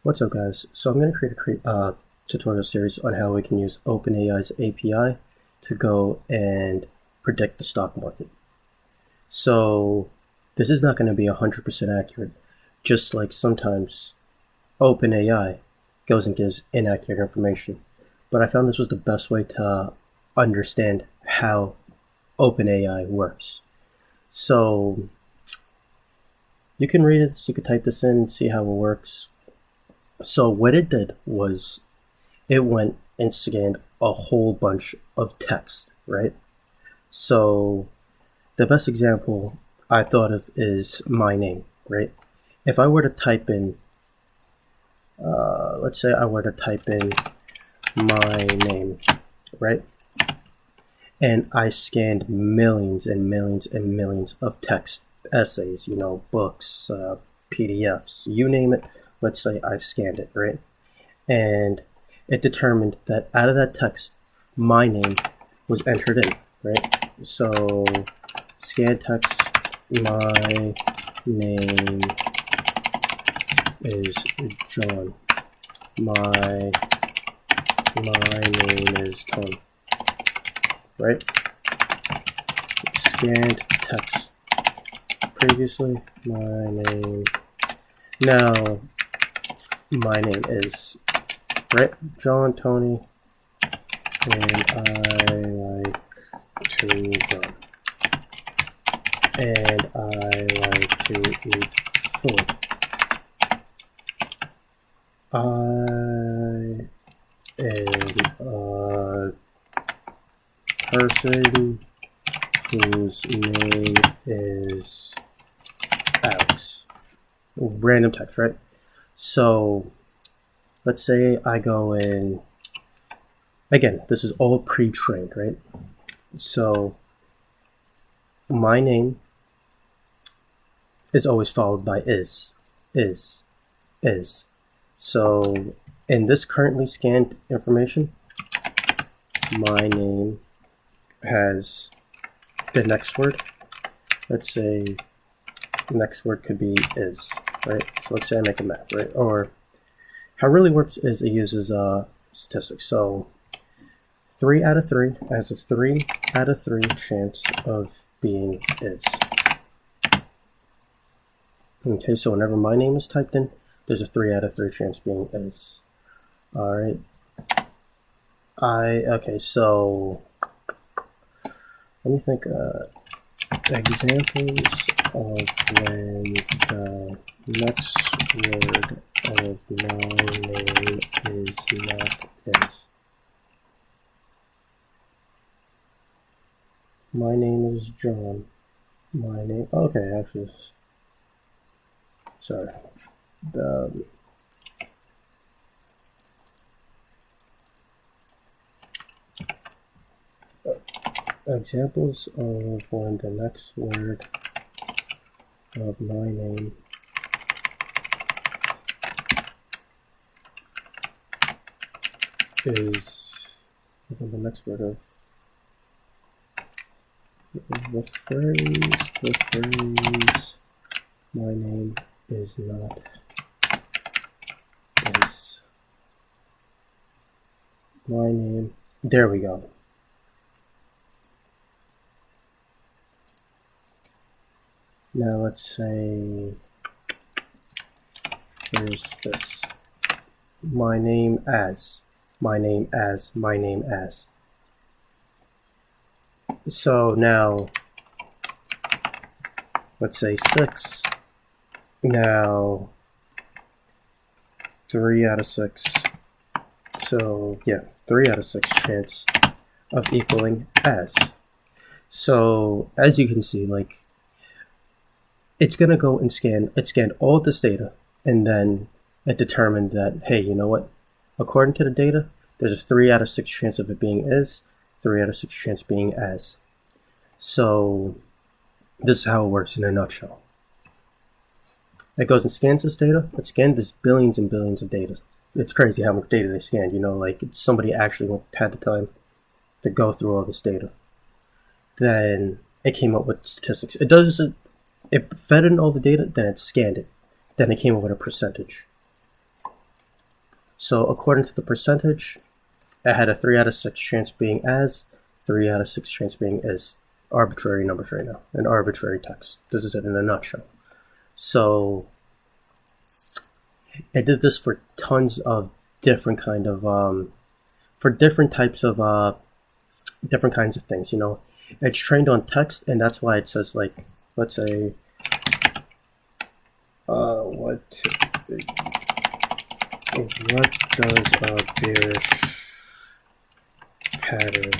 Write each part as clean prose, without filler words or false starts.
What's up, guys? So I'm going to create a tutorial series on how we can use OpenAI's API to go and predict the stock market. So this is not going to be 100% accurate, just like sometimes OpenAI goes and gives inaccurate information. But I found this was the best way to understand how OpenAI works. So you can read it, so you can type this in, see how it works. So what it did was it went and scanned a whole bunch of text, right? So the best example I thought of is my name, right? If I were to type in, let's say I were to type in my name, right? And I scanned millions and millions and millions of text, essays, books, PDFs, you name it. Let's say I scanned it, right? And it determined that out of that text, my name was entered in, right? So scan text, my name is John. My name is Tom, right? Scanned text previously, my name. Now, my name is, right, John Tony, and I like to run, and I like to eat food. I am a person whose name is Alex. Random text, right? So let's say I go in, again, this is all pre-trained, right? So my name is always followed by is. So in this currently scanned information, my name has the next word. Let's say the next word could be is, right? So let's say I make a map, right? Or how it really works is it uses statistics. So 3 out of 3 has a 3 out of 3 chance of being is. Okay, so whenever my name is typed in, there's a 3 out of 3 chance being is. All right. Okay, so let me think. Examples of when the next word of my name is not is. My name is John. My name. Okay, actually, sorry. Examples of when the next word of my name is the next word of the phrase my name is not is my name. There we go. Now let's say here's this. My name as. So now let's say 6. Now 3 out of 6. So yeah, 3 out of 6 chance of equaling as. So as you can see, like, it's going to go and it scanned all of this data, and then it determined that, hey, you know what? According to the data, there's a 3 out of 6 chance of it being is, 3 out of 6 chance being as. So this is how it works in a nutshell. It goes and scans this data. It scanned this billions and billions of data. It's crazy how much data they scanned, like somebody actually had the time to go through all this data. Then it came up with statistics. It fed in all the data, then it scanned it. Then it came up with a percentage. So according to the percentage, it had a 3 out of 6 chance being as, 3 out of 6 chance being as arbitrary numbers right now, an arbitrary text. This is it in a nutshell. So it did this for tons of different kind of for different types of different kinds of things. You know, it's trained on text, and that's why it says, like, let's say what does a bearish pattern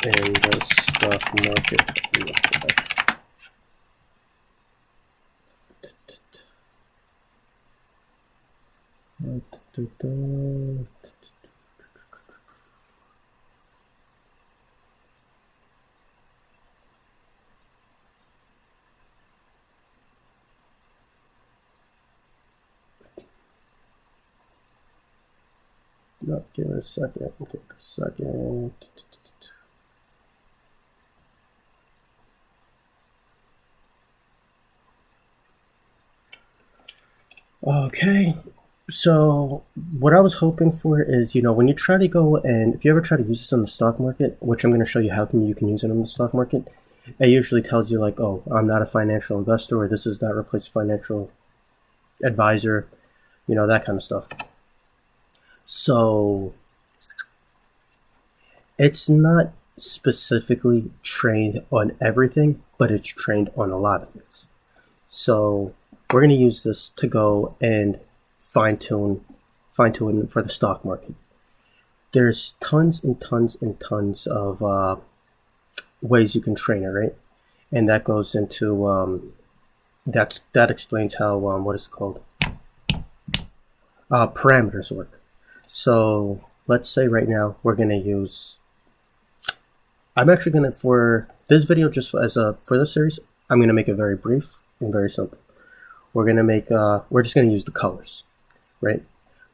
in the stock market look like? No, give it a second. Give it a second. Okay, so what I was hoping for is, you know, when you try to go and if you ever try to use this on the stock market, which I'm going to show you how you can use it on the stock market, it usually tells you like, oh, I'm not a financial investor, or this does not replace financial advisor, you know, that kind of stuff. So it's not specifically trained on everything, but it's trained on a lot of things. So we're going to use this to go and fine-tune for the stock market. There's tons and tons and tons of ways you can train it, right? And that goes into that explains how what is it called? Parameters work. So let's say right now we're going to use. I'm actually going to, for this video, just as for this series, I'm going to make it very brief and very simple. We're going to make we're just going to use the colors, right?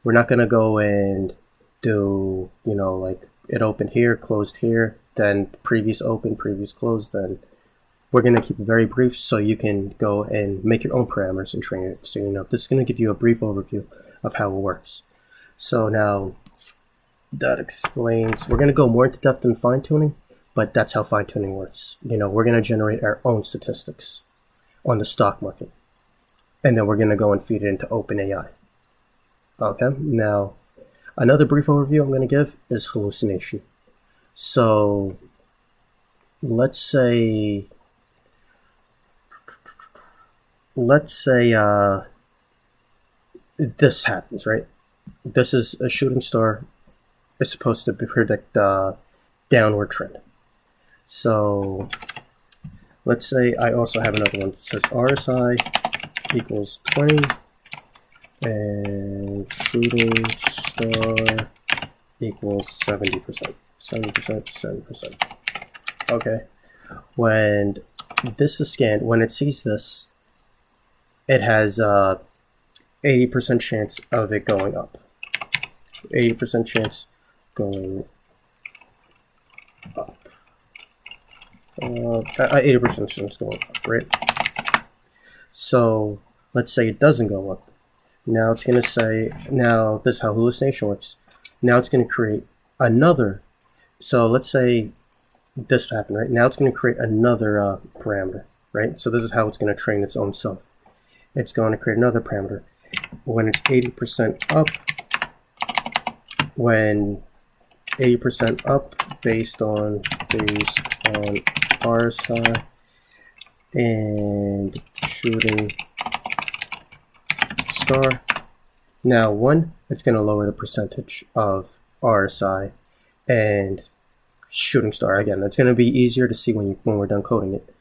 We're not going to go and do, you know, like it opened here, closed here, then previous open, previous closed. Then we're going to keep it very brief so you can go and make your own parameters and train it. So, you know, this is going to give you a brief overview of how it works. So now that explains, we're going to go more into depth in fine-tuning, but that's how fine-tuning works. You know, we're going to generate our own statistics on the stock market, and then we're going to go and feed it into OpenAI. Okay, now another brief overview I'm going to give is hallucination. So let's say this happens, right? This is a shooting star. It's supposed to predict downward trend. So let's say I also have another one that says RSI equals 20 and shooting star equals 70%. 70%. Okay. When this is scanned, when it sees this, it has 80% chance of it going up. 80% chance going up. 80% chance going up, right? So let's say it doesn't go up. Now it's going to say, now this is how hallucination works. Now it's going to create another. So let's say this happened, right? Now it's going to create another parameter, right? So this is how it's going to train its own self. It's going to create another parameter. When it's 80% up, when 80% up based on RSI and shooting star. Now one, it's going to lower the percentage of RSI and shooting star. Again, it's going to be easier to see when we're done coding it.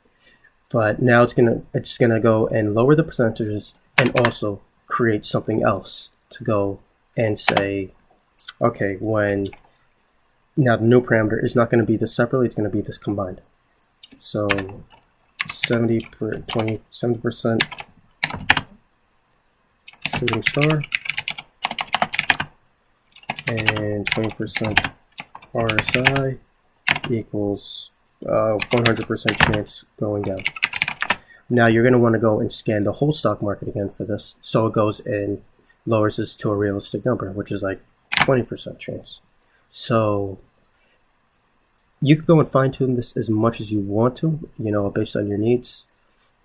But now it's going to go and lower the percentages and also create something else to go and say, okay, when now the new parameter is not going to be this separately, it's going to be this combined. So 70% shooting star and 20% RSI equals 100% chance going down. Now you're going to want to go and scan the whole stock market again for this, so it goes and lowers this to a realistic number, which is like 20% chance. So you can go and fine tune this as much as you want to, based on your needs,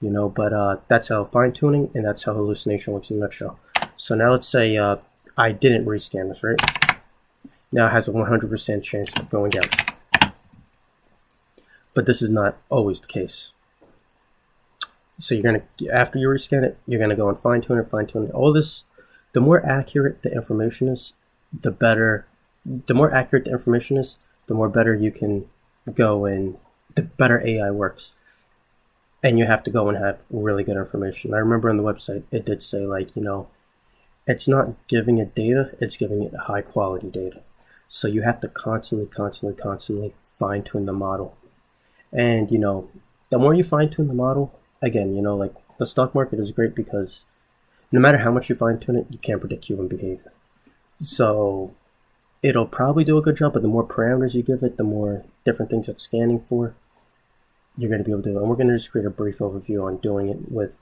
but that's how fine tuning and that's how hallucination works in a nutshell. So now let's say I didn't rescan this, right? Now it has a 100% chance of going out. But this is not always the case. So after you rescan it, you're gonna go and fine tune it. All this, the more accurate the information is, the better. The more accurate the information is, the more better you can go and the better AI works. And you have to go and have really good information. I remember on the website, it did say it's not giving it data, it's giving it high quality data. So you have to constantly fine tune the model. And, the more you fine tune the model, again, like the stock market is great because no matter how much you fine tune it, you can't predict human behavior. So it'll probably do a good job, but the more parameters you give it, the more different things it's scanning for, you're going to be able to do it. And we're going to just create a brief overview on doing it with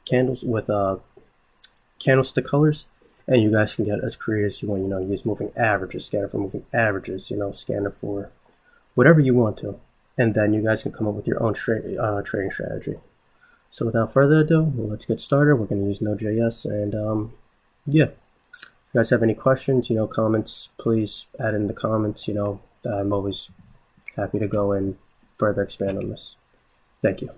candlestick colors. And you guys can get as creative as you want, use moving averages, scanner for moving averages, scanner for whatever you want to. And then you guys can come up with your own trading strategy. So without further ado, let's get started. We're going to use Node JS. And yeah, if you guys have any questions, comments, please add in the comments. I'm always happy to go and further expand on this. Thank you.